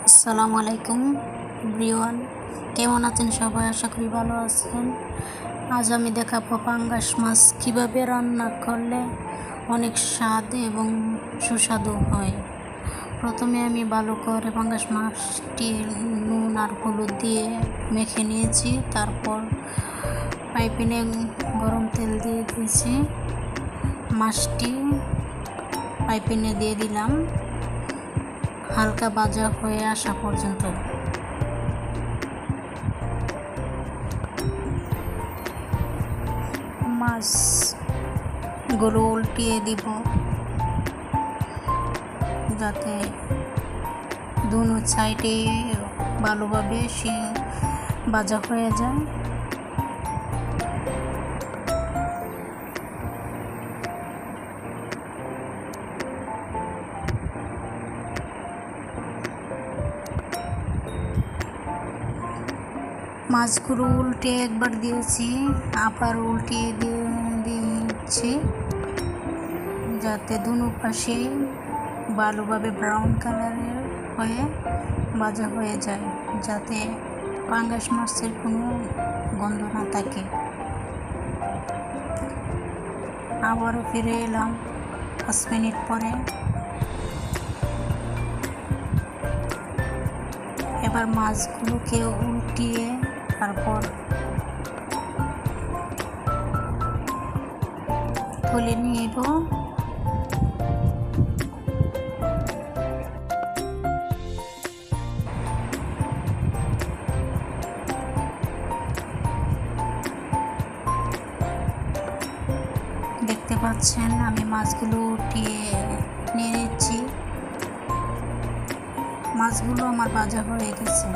আসসালামু আলাইকুম এভরিওয়ান, কেমন আছেন সবাই? আশা করি ভালো আছেন। আজ আমি দেখাবো পাঙ্গাস মাছ কীভাবে রান্না করলে অনেক স্বাদ এবং সুস্বাদু হয়। প্রথমে আমি ভালো করে পাঙ্গাস মাছটি নুন আর হলুদ দিয়ে মেখে নিয়েছি। তারপর প্যানে গরম তেল দিয়ে দিয়েছি, মাছটি প্যানে দিয়ে দিলাম হালকা ভাজা হয়ে আসা পর্যন্ত। মাছগুলো উল্টিয়ে দিব যাতে দুনো সাইডে ভালোভাবে ভাজা হয়ে যায়। মাছগুলো উল্টে একবার দিয়েছি, আবার উল্টিয়ে দিচ্ছি যাতে দুনো পাশে ভালোভাবে ব্রাউন কালারের হয়ে ভাজা হয়ে যায়, যাতে পাঙ্গাস মাছের কোনো গন্ধ না থাকে। আবারও ফিরে এলাম 5 মিনিট পরে। এবার মাছগুলোকে উল্টিয়ে তারপর তুলে নিব। দেখতে পাচ্ছেন আমি মাছগুলো উঠিয়ে নিয়ে নিচ্ছি। মাছগুলো আমার ভাজা হয়ে গেছে।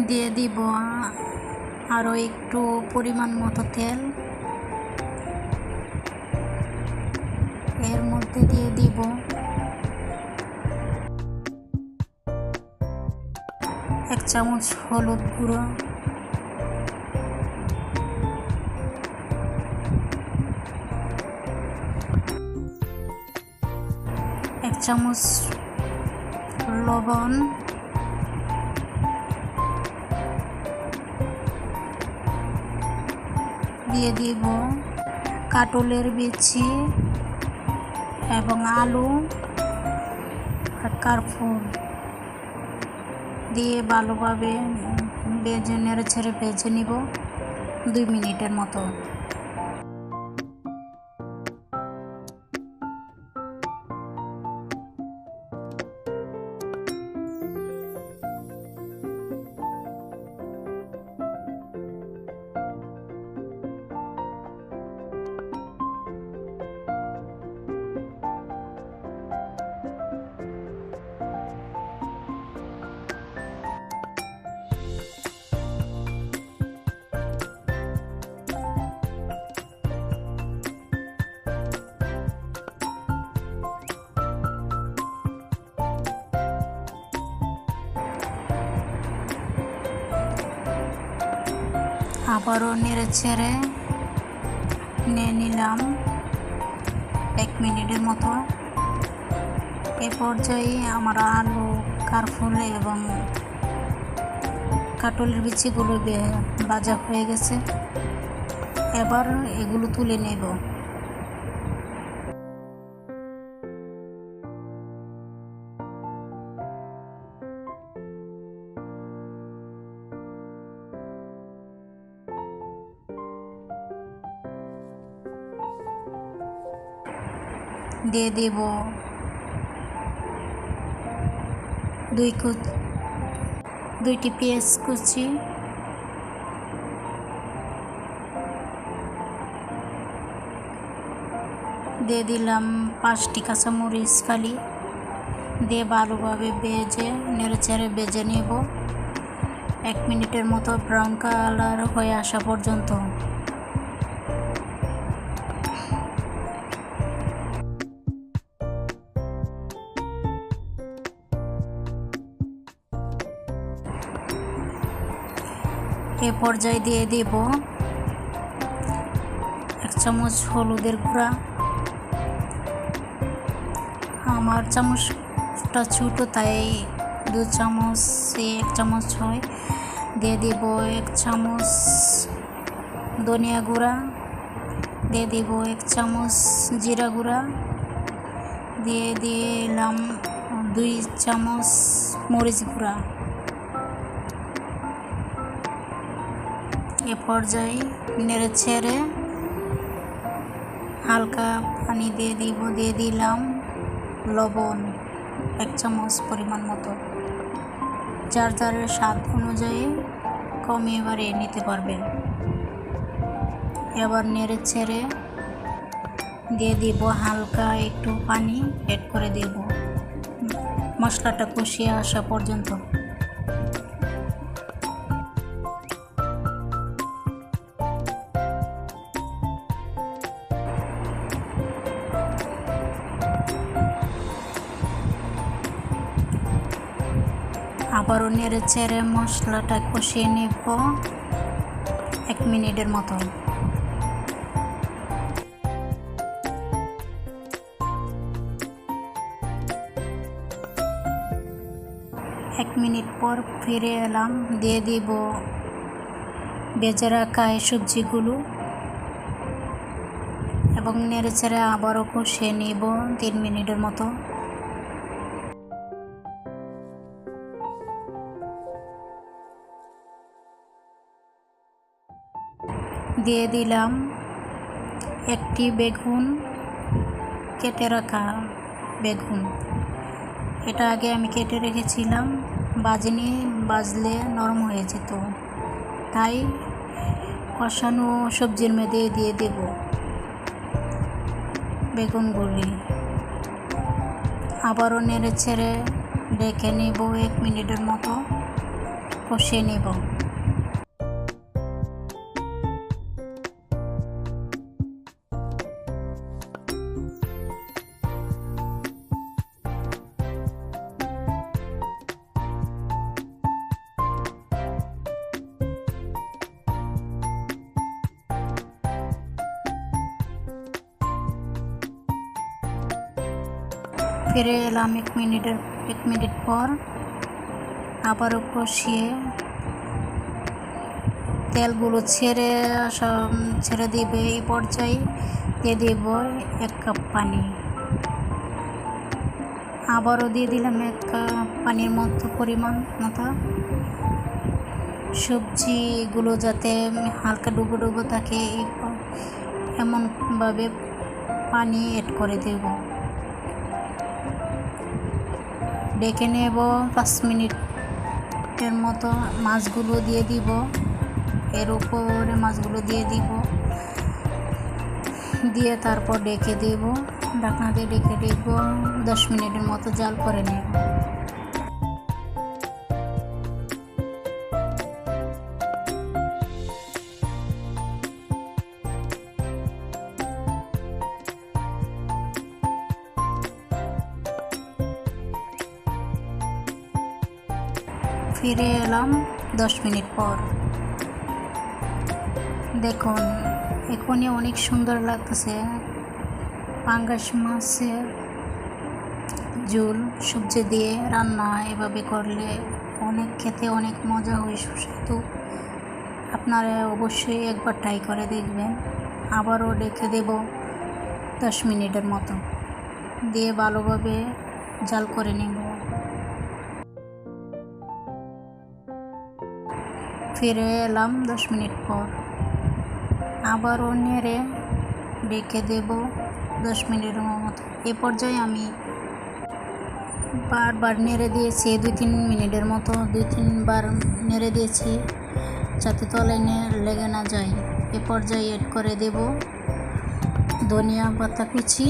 দিয়ে দিব আরও একটু পরিমাণ মতো তেল। এর মধ্যে দিয়ে দিব 1 চামচ হলুদ গুঁড়ো, 1 চামচ লবণ, দিয়ে দিব কাটলের বিচি এবং আলু আর কারফুল দিয়ে ভালোভাবে নেড়ে ছেড়ে ভেজে নিব 2 মিনিটের মতো। আবারও নেড়ে ছেড়ে নিয়ে নিলাম 1 মিনিটের মতো। এ পর্যায়ে আমার আলু, কারফুল এবং কাটলের বিচিগুলো ভাজা হয়ে গেছে। এবার এগুলো তুলে নেব। দিয়ে দেব 2টি পেঁয়াজ কুচি, দিয়ে দিলাম 5টি কাঁচামরিচ ফালি, দিয়ে ভালোভাবে নেড়েচেড়ে ভেজে নেব 1 মিনিটের মতো ব্রাউন কালার হয়ে আসা পর্যন্ত। এ পর্যায়ে দিয়ে দেব 1 চামচ হলুদের গুঁড়া। আমার চামচটা ছোটো তাই 2 চামচ 1 চামচ হয়। দিয়ে দেব 1 চামচ ধনিয়া গুঁড়া, দিয়ে দেব 1 চামচ জিরা গুঁড়া, দিয়ে দিলাম 2 চামচ মরিচ গুঁড়া। এ পর্যায়ে নেড়েচেড়ে হালকা পানি দিয়ে দিলাম লবণ 1 চামচ পরিমাণ মতো। যার স্বাদ অনুযায়ী কমিয়ে বাড়িয়ে নিতে পারবেন। এবার নেড়েচেড়ে দিয়ে দিব হালকা একটু পানি অ্যাড করে দেব মশলাটা কষিয়ে আসা পর্যন্ত। আবারও নেড়েচেড়ে মশলাটা কষিয়ে নেব 1 মিনিটের মতো। 1 মিনিট পর ফিরে এলাম। দিয়ে দিব ভেজে রাখা এই সবজিগুলো এবং নেড়েচেড়ে আবারও কষিয়ে নেব 3 মিনিটের মতো। দিয়ে দিলাম একটি বেগুন, কেটে রাখা বেগুন। এটা আগে আমি কেটে রেখেছিলাম, ভাজিনি, ভাজলে নরম হয়ে যেত, তাই কষানো সবজির মধ্যে দিয়ে দেব বেগুনগুলি। আবারও নেড়েচেড়ে ঢেকে নেব 1 মিনিটের মতো, কষিয়ে নেব। ফিরে এলাম 1 মিনিট পর। আবারও কষিয়ে তেলগুলো ছেড়ে দিবে। এই পর্যায়ে দিয়ে দেব 1 কাপ পানি। আবারও দিয়ে দিলাম 1 কাপ পানির পরিমাণ মতো। সবজিগুলো যাতে হালকা ডুবো ডুবো থাকে এমনভাবে পানি অ্যাড করে দেব। ডেকে নেব 5 মিনিটের মতো। মাছগুলো দিয়ে দিব, এর উপরে মাছগুলো দিয়ে দিব, দিয়ে তারপর ডেকে দেব। ঢাকনা দিয়ে ডেকে দেব 10 মিনিটের মতো জাল করে নেব। ফিরে এলাম 10 মিনিট পর। দেখুন এখনই অনেক সুন্দর লাগতেছে। পাঙ্গাস মাছের ঝোল সবজি দিয়ে রান্না এভাবে করলে খেতে অনেক মজা হয়, সুস্বাদু। আপনারা অবশ্যই একবার ট্রাই করে দেখবেন। আবারও রেখে দেব 10 মিনিটের মতো, দিয়ে ভালোভাবে জাল করে নেব। ফিরে এলাম 10 মিনিট পর। আবারও নেড়ে ঢেকে দেব 10 মিনিটের মতো। এ পর্যায়ে আমি বারবার নেড়ে দিয়েছি 2-3 মিনিটের মতো, 2-3 বার নেড়ে দিয়েছি যাতে তলায় লেগে না যায়। এ পর্যায়ে অ্যাড করে দেব ধনিয়া পাতা কুচি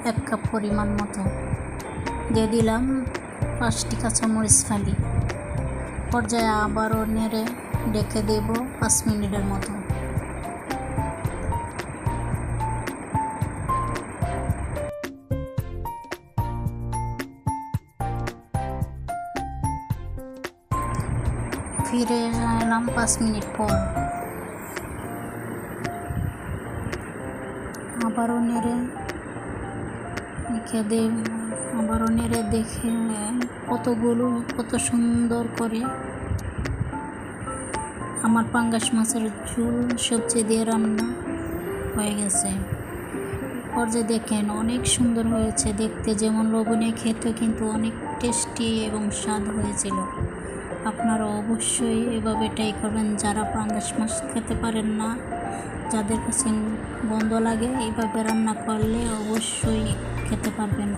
1 কাপ পরিমাণ মতো। দিয়ে দিলাম 5টি কাঁচামরিচ ফালি। পর্যায়ে আবারও নেড়ে ঢেকে দেব 5 মিনিটের মতো। ফিরে এলাম 5 মিনিট পর। আবারও নেড়ে দেখে কত সুন্দর করে আমার পাঙ্গাস মাছের ঝোল সবজি দিয়ে রান্না হয়ে গেছে। পর্যায়ে দেখেন অনেক সুন্দর হয়েছে দেখতে, যেমন লবণে খেতে কিন্তু অনেক টেস্টি এবং স্বাদ হয়েছিল। আপনারা অবশ্যই এভাবে ট্রাই করবেন। যারা পাঙ্গাস মাছ খেতে পারেন না, যাদের কাছে গন্ধ লাগে, এইভাবে রান্না করলে অবশ্যই খেতে পারবেন।